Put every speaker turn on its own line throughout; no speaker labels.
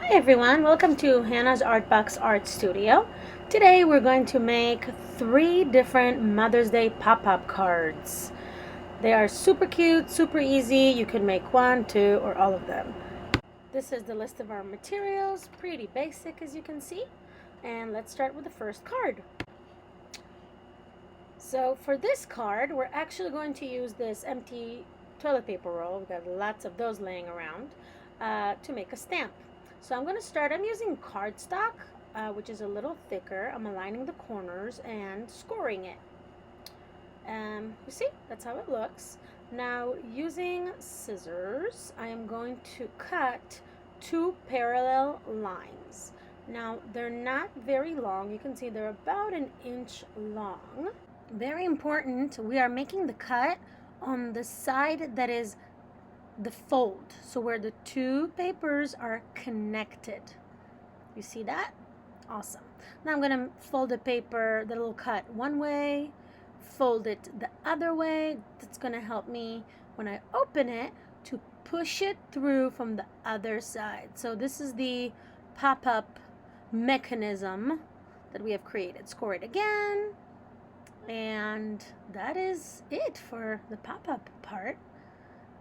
Hi everyone, welcome to Hannah's Artbox Art Studio. Today we're going to make 3 different Mother's Day pop-up cards. They are super cute, super easy. You can make 1, 2, or all of them. This is the list of our materials, pretty basic as you can see. And let's start with the first card. So for this card, we're actually going to use this empty toilet paper roll. We've got lots of those laying around to make a stamp. So I'm using cardstock, which is a little thicker. I'm aligning the corners and scoring it. You see, that's how it looks. Now, using scissors, I am going to cut 2 parallel lines. Now, they're not very long. You can see they're about 1 inch long. Very important, we are making the cut on the side that is the fold, so where the 2 papers are connected. You see that? Awesome. Now I'm going to fold the paper, the little cut one way, fold it the other way. That's going to help me when I open it to push it through from the other side. So this is the pop-up mechanism that we have created. Score it again. And that is it for the pop-up part.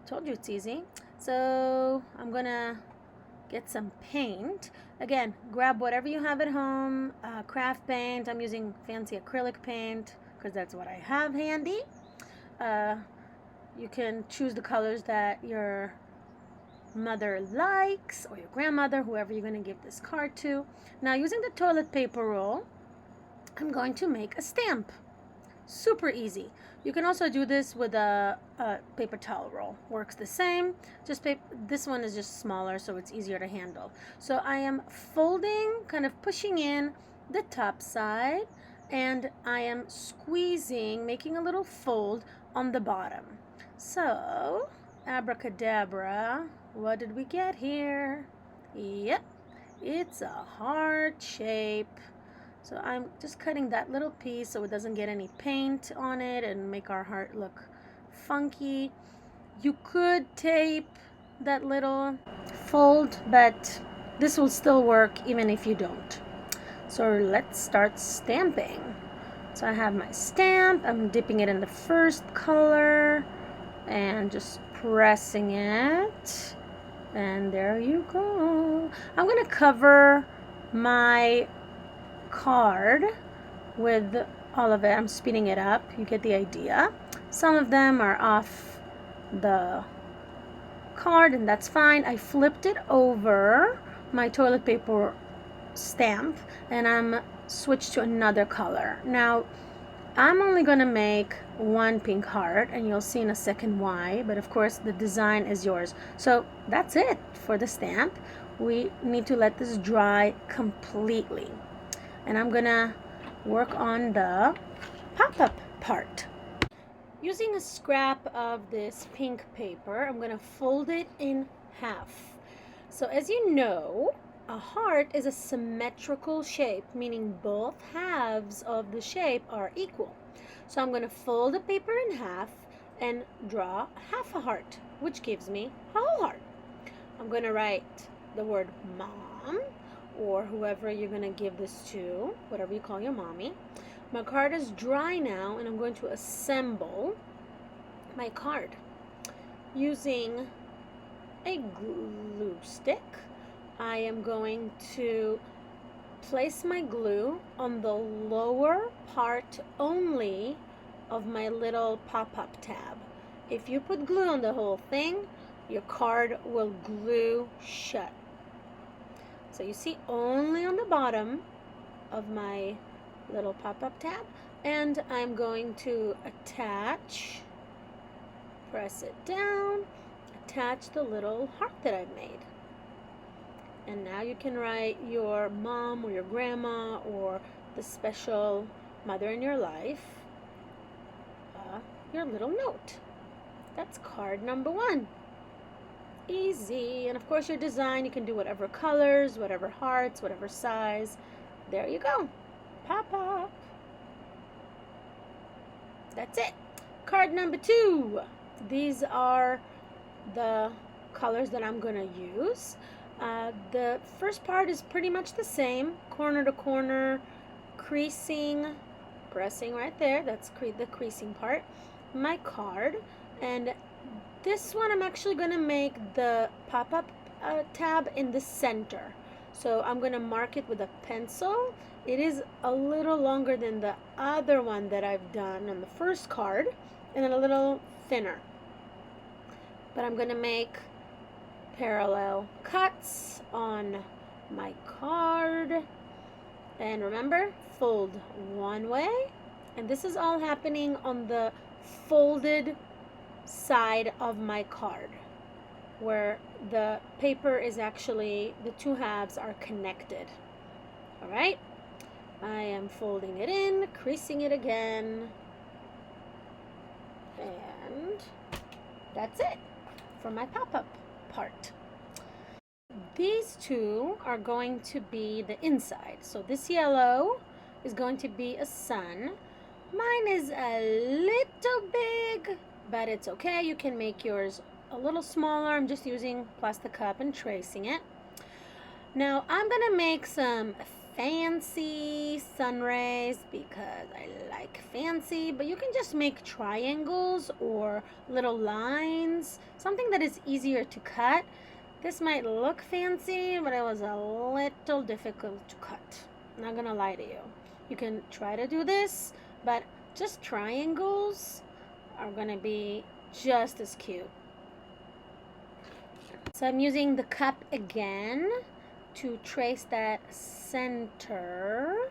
Told you it's easy. So I'm gonna get some paint. Again, grab whatever you have at home. Craft paint. I'm using fancy acrylic paint because that's what I have handy. You can choose the colors that your mother likes, or your grandmother, whoever you're going to give this card to. Now, using the toilet paper roll, I'm going to make a stamp. Super easy. You can also do this with a paper towel roll. Works the same. This one is just smaller, so it's easier to handle. So I am folding, kind of pushing in the top side, and I am squeezing, making a little fold on the bottom. So, abracadabra, what did we get here? Yep, it's a heart shape. So I'm just cutting that little piece so it doesn't get any paint on it and make our heart look funky. You could tape that little fold, but this will still work even if you don't. So let's start stamping. So I have my stamp. I'm dipping it in the first color and just pressing it. And there you go. I'm going to cover my card with all of it. I'm speeding it up. You get the idea. Some of them are off the card, and that's fine. I flipped it over my toilet paper stamp, and I'm switched to another color. Now, I'm only going to make 1 pink heart, and you'll see in a second why, but of course the design is yours. So that's it for the stamp. We need to let this dry completely. And I'm gonna work on the pop-up part. Using a scrap of this pink paper, I'm gonna fold it in half. So as you know, a heart is a symmetrical shape, meaning both halves of the shape are equal. So I'm gonna fold the paper in half and draw half a heart, which gives me a whole heart. I'm gonna write the word mom, or whoever you're going to give this to, whatever you call your mommy. My card is dry now, and I'm going to assemble my card using a glue stick. I am going to place my glue on the lower part only of my little pop-up tab. If you put glue on the whole thing, your card will glue shut. So you see only on the bottom of my little pop-up tab, and I'm going to attach, press it down, attach the little heart that I've made. And now you can write your mom or your grandma or the special mother in your life your little note. That's card number 1. Easy. And of course your design, you can do whatever colors, whatever hearts, whatever size. There you go. Pop up. That's it. Card number 2. These are the colors that I'm going to use. The first part is pretty much the same, corner to corner, creasing, pressing right there, that's the creasing part, my card. And this one I'm actually going to make the pop-up tab in the center. So I'm going to mark it with a pencil. It is a little longer than the other one that I've done on the first card, and then a little thinner. But I'm going to make parallel cuts on my card. And remember, fold one way. And this is all happening on the folded side of my card, where the paper is actually, the two halves are connected. All right, I am folding it in, creasing it again, and that's it for my pop-up part. These two are going to be the inside. So this yellow is going to be a sun. Mine is a little big, but it's okay. You can make yours a little smaller. I'm just using plastic cup and tracing it. Now I'm gonna make some fancy sun rays because I like fancy, but you can just make triangles or little lines, something that is easier to cut. This might look fancy, but it was a little difficult to cut. Not gonna lie to you. You can try to do this, but just triangles are gonna be just as cute. So I'm using the cup again to trace that center,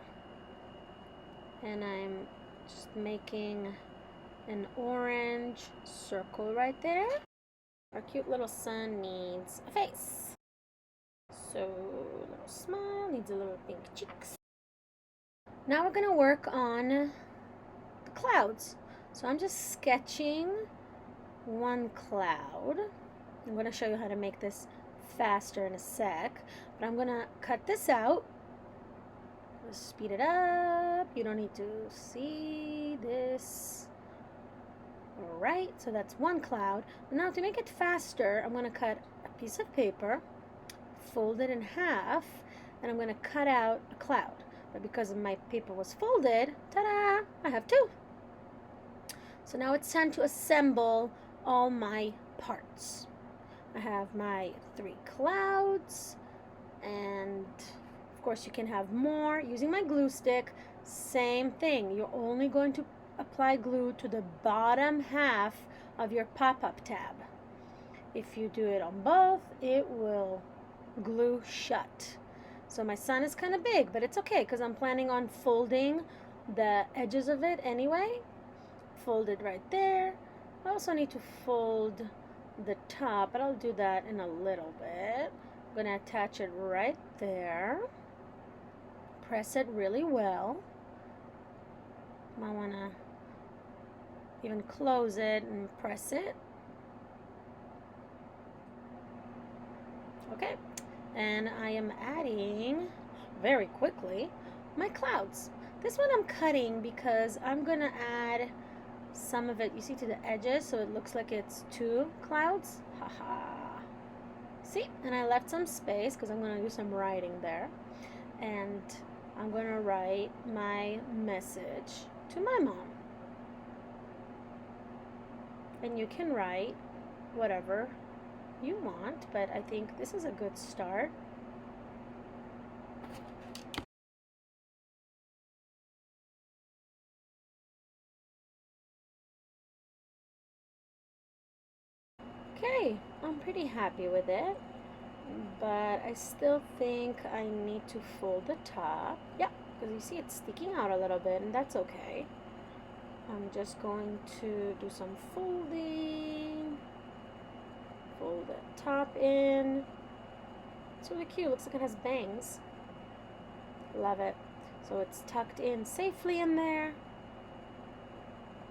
and I'm just making an orange circle right there. Our cute little sun needs a face, so a little smile, needs a little pink cheeks. Now we're gonna work on the clouds. So I'm just sketching one cloud. I'm gonna show you how to make this faster in a sec, but I'm gonna cut this out. Let's speed it up. You don't need to see this. Alright, so that's one cloud. Now to make it faster, I'm gonna cut a piece of paper, fold it in half, and I'm gonna cut out a cloud. But because my paper was folded, ta-da, I have two. So now it's time to assemble all my parts. I have my 3 clouds, and of course you can have more using my glue stick. Same thing, you're only going to apply glue to the bottom half of your pop-up tab. If you do it on both, it will glue shut. So my sun is kind of big, but it's okay because I'm planning on folding the edges of it anyway. Fold it right there. I also need to fold the top, but I'll do that in a little bit. I'm going to attach it right there. Press it really well. I want to even close it and press it. Okay, and I am adding very quickly my clouds. This one I'm cutting because I'm gonna add some of it, you see, to the edges, so it looks like it's 2 clouds. Haha. See, and I left some space because I'm gonna do some writing there, and I'm gonna write my message to my mom. And you can write whatever you want, but I think this is a good start. Okay, I'm pretty happy with it, but I still think I need to fold the top. Yeah, because you see it's sticking out a little bit, and that's okay. I'm just going to do some folding. Fold the top in. It's really cute. Looks like it has bangs. Love it. So it's tucked in safely in there.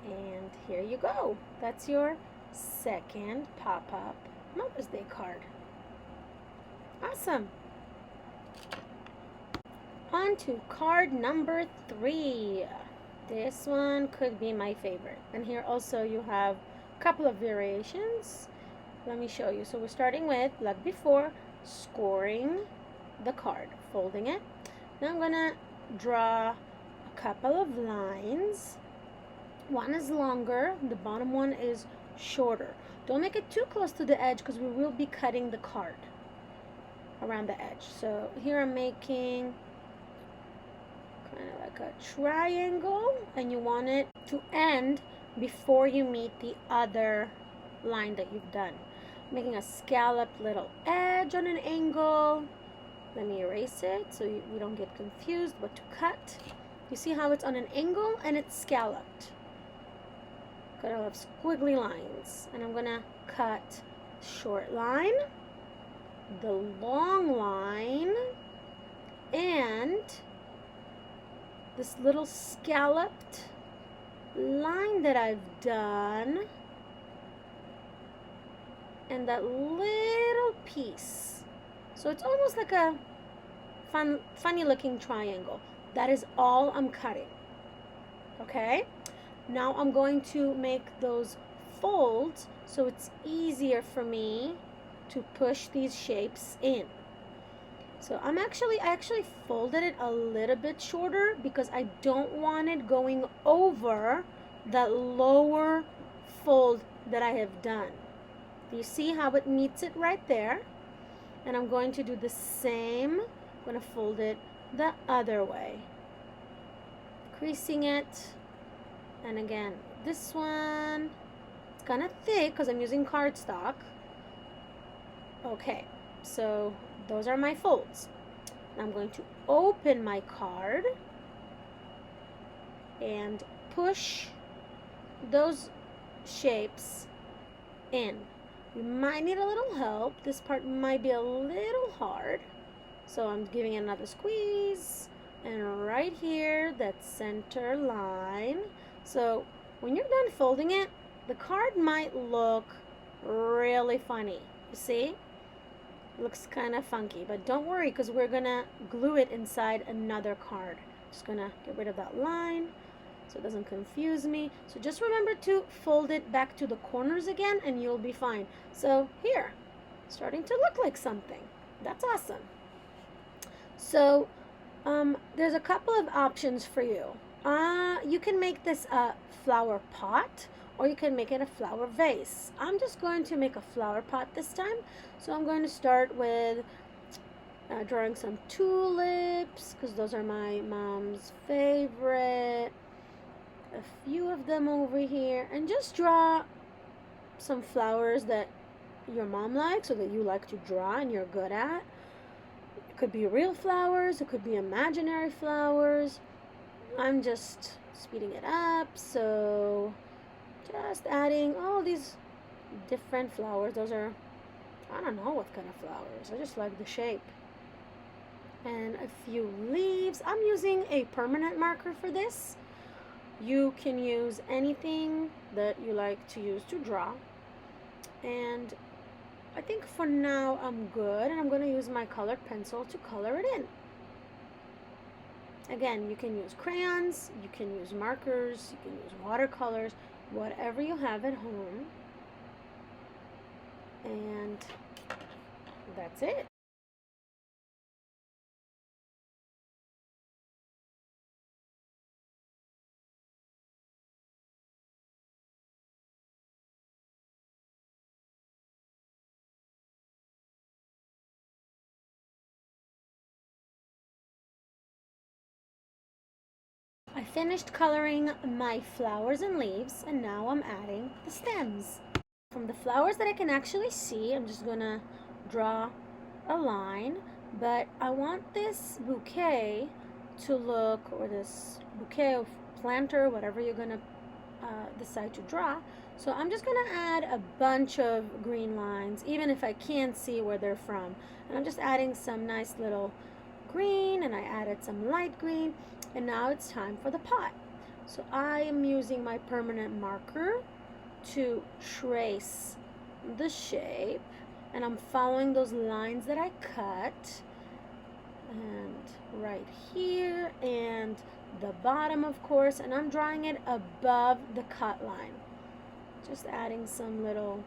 And here you go. That's your second pop-up Mother's Day card. Awesome. On to card number 3. This one could be my favorite. And here also you have a couple of variations. Let me show you. So we're starting with, like before, scoring the card, folding it. Now I'm gonna draw a couple of lines. One is longer, the bottom one is shorter. Don't make it too close to the edge because we will be cutting the card around the edge. So here I'm making kind of like a triangle, and you want it to end before you meet the other line that you've done. Making a scalloped little edge on an angle. Let me erase it so we don't get confused what to cut. You see how it's on an angle and it's scalloped. Got a lot of squiggly lines, and I'm gonna cut short line, the long line, and this little scalloped line that I've done, and that little piece. So it's almost like a funny looking triangle. That is all I'm cutting. Okay? Now I'm going to make those folds so it's easier for me to push these shapes in. So I actually folded it a little bit shorter because I don't want it going over that lower fold that I have done. Do you see how it meets it right there? And I'm going to do the same. I'm going to fold it the other way, creasing it. And again, this one, it's kind of thick because I'm using cardstock. Okay, so those are my folds. I'm going to open my card and push those shapes in. You might need a little help. This part might be a little hard. So I'm giving it another squeeze. And right here, that center line. So when you're done folding it, the card might look really funny. You see? It looks kind of funky, but don't worry because we're gonna glue it inside another card. Just gonna get rid of that line so it doesn't confuse me. So just remember to fold it back to the corners again and you'll be fine. So here, starting to look like something. That's awesome. So there's a couple of options for you. You can make this a flower pot, or you can make it a flower vase. I'm just going to make a flower pot this time. So I'm going to start with drawing some tulips, because those are my mom's favorite. A few of them over here. And just draw some flowers that your mom likes or that you like to draw and you're good at. It could be real flowers. It could be imaginary flowers. I'm just speeding it up, so just adding all these different flowers. Those are, I don't know what kind of flowers. I just like the shape. And a few leaves. I'm using a permanent marker for this. You can use anything that you like to use to draw. And I think for now I'm good, and I'm going to use my colored pencil to color it in. Again, you can use crayons, you can use markers, you can use watercolors, whatever you have at home. And that's it. I finished coloring my flowers and leaves, and now I'm adding the stems. From the flowers that I can actually see, I'm just gonna draw a line, but I want this bouquet to look, or this bouquet of planter, whatever you're gonna decide to draw. So I'm just gonna add a bunch of green lines, even if I can't see where they're from. And I'm just adding some nice little green, and I added some light green. And now it's time for the pot. So I am using my permanent marker to trace the shape, and I'm following those lines that I cut, and right here and the bottom, of course, and I'm drawing it above the cut line. Just adding some little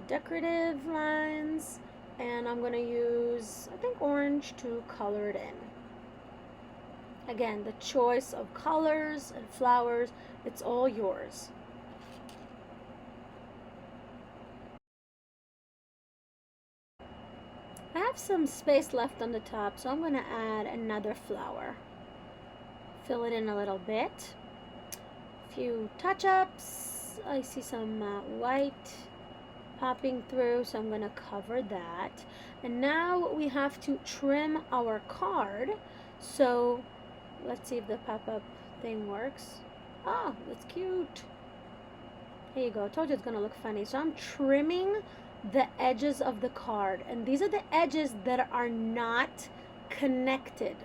decorative lines, And I'm going to use, I think, orange to color it in. Again, the choice of colors and flowers, it's all yours. I have some space left on the top, so I'm going to add another flower. Fill it in a little bit. A few touch-ups. I see some white popping through, so I'm going to cover that. And now we have to trim our card. So let's see if the pop-up thing works. Oh, that's cute. Here you go. I told you it's going to look funny. So I'm trimming the edges of the card, and these are the edges that are not connected.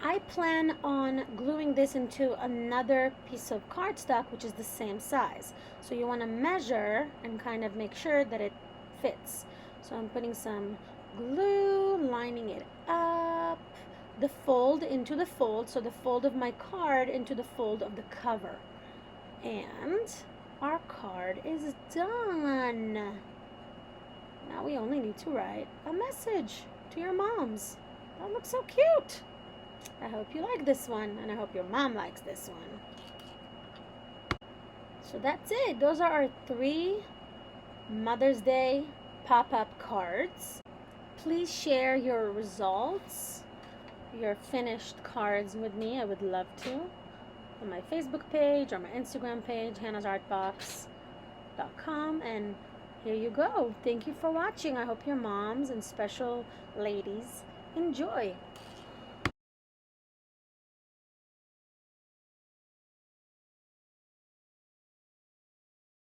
I plan on gluing this into another piece of cardstock which is the same size. So you want to measure and kind of make sure that it fits. So I'm putting some glue, lining it up, the fold into the fold, so the fold of my card into the fold of the cover. And our card is done. Now we only need to write a message to your moms. That looks so cute. I hope you like this one, and I hope your mom likes this one. So that's it. Those are our 3 Mother's Day pop-up cards. Please share your results, your finished cards with me. I would love to. On my Facebook page or my Instagram page, hannahsartbox.com. And here you go. Thank you for watching. I hope your moms and special ladies enjoy.